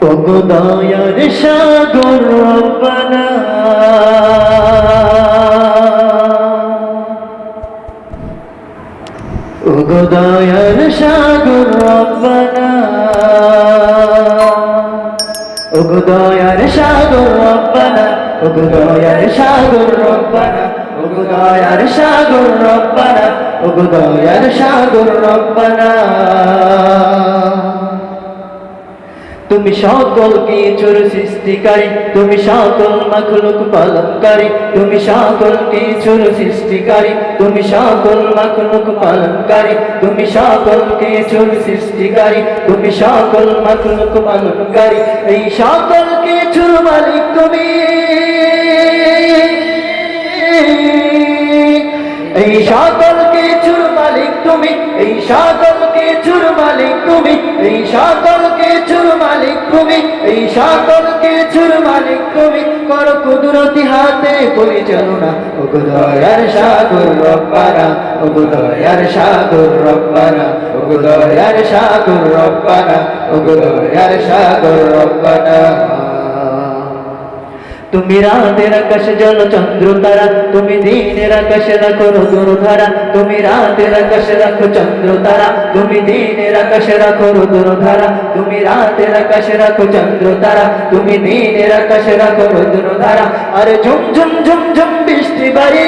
ওগো দয়ার সাগর রব্বানা, ওগো দয়ার সাগর রব্বানা, ওগো দয়ার সাগর রব্বানা, ওগো দয়ার সাগর রব্বানা, ওগো দয়ার সাগর রব্বানা, ওগো দয়ার সাগর রব্বানা। তুমি সকল কিছুর সৃষ্টিকারী, তুমি সকল মাখলুক পালনকারী, তুমি সকল কিছুর সৃষ্টিকারী, তুমি সকল মাখলুক পালনকারী, তুমি সকল কিছুর সৃষ্টিকারী, তুমি সকল মাখলুক পালনকারী, এই সকল কিছুর মালিক তুমি, এই সকল কিছুর মালিক তুমি, এই সকল কিছুর মালিক তুমি, এই সকল কিছুর মালিক তুমি, এই সকল কিছুর মালিক তুমি, করো কুদরতি হাতে পরিচালনা। ওগো দয়ার সাগর রব্বানা, ওগো দয়ার সাগর রব্বানা, ওগো দয়ার সাগর রব্বানা, ওগো দয়ার সাগর রব্বানা। তুমি রাতের আকাশে জল চন্দ্র তারা, তুমি দিনের আকাশে রাখো রোদুর ধারা, তুমি রাতের আকাশে রাখো চন্দ্র তারা, তুমি দিনের আকাশে রাখো রোদুর ধারা, তুমি রাতের আকাশে রাখো চন্দ্র তারা, তুমি দিনের আকাশে রাখো রোদুর ধারা। আর ঝুম ঝুম ঝুম ঝুম বৃষ্টি বাড়ি,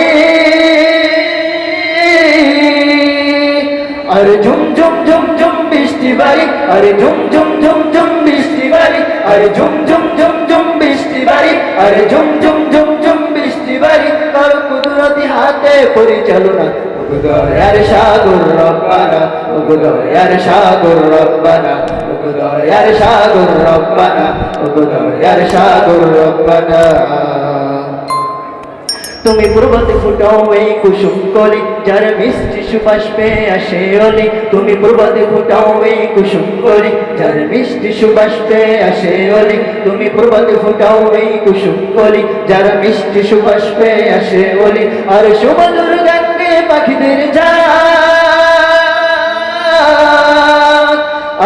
আর ঝুম ঝুম ঝুম ঝুম বৃষ্টি বাড়ি, আর ঝুম ঝুম ঝুম ঝুম বৃষ্টি বাড়ি, আর ঝুম ঝুম ঝুম ঝুম বৃষ্টি বাড়ি, আর ঝুম ঝুম ঝুম ঝুম বৃষ্টি বাড়ি, করো কুদরতি হাতে পরিচালনা। ওগো দয়ার সাগর রব্বানা, ওগো দয়ার সাগর রব্বানা, ওগো দয়ার সাগর রব্বানা, ওগো দয়ার সাগর রব্বানা। তুমি পূর্বতে ফুটাও এই কুসুম কলি, যার মিষ্টি সুবাস পেয়ে আসে অলি, তুমি পূর্বতে ফুটাও এই কুসুম কলি, যার মিষ্টি সুবাস পেয়ে আসে অলি, তুমি পূর্বতে ফুটাও এই কুসুম কলি, যার মিষ্টি সুবাস পেয়ে আসে অলি। আর সুমধুর গানে পাখিদের ডাক,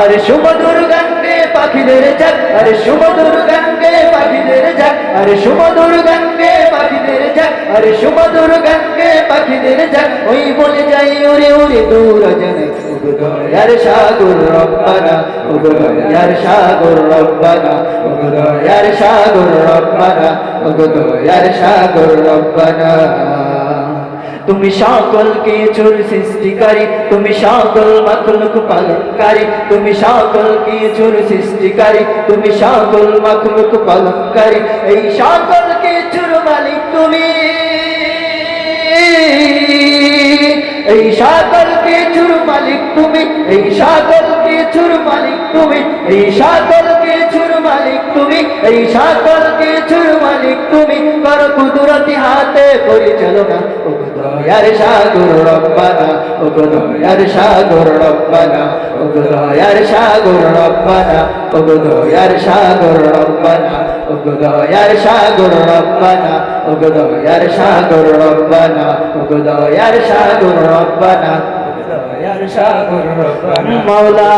আর সুমধুর গানে পাখিদের ডাক, আর সুমধুর গানে পাখিদের ডাক, আর সুমধুর গানে পাখিদের ডাক, আর সুমধুর গানে পাখিদের ডাক, ওই বলে যাই ওরে ওরে দূর জানে। ওগো দয়ার সাগর রব্বানা, ওগো দয়ার সাগর রব্বানা, ওগো দয়ার সাগর রব্বানা, ওগো দয়ার সাগর রব্বানা। তুমি সকল কিছুর সৃষ্টিকারী, তুমি সকল মাখলুক পালনকারী, তুমি সকল কিছুর সৃষ্টিকারী, তুমি সকল মাখলুক পালনকারী, এই সকল কিছুর মালিক তুমি, এই সকল কিছুর মালিক তুমি, এই সকল কিছুর মালিক তুমি, এই সকল কিছুর মালিক তুমি, এই সকল কিছুর মালিক তুমি, করো কুদরতি হাতে পরিচালনা। ওগো দয়ার সাগর রব্বানা, ওগো দয়ার সাগর রব্বানা, ওগো দয়ার সাগর রব্বানা, ওগো দয়ার সাগর রব্বানা, ওগো দয়ার সাগর রব্বানা, ওগো দয়ার সাগর রব্বানা, ওগো দয়ার সাগর রব্বানা, ওগো দয়ার সাগর রব্বানা। মাওলা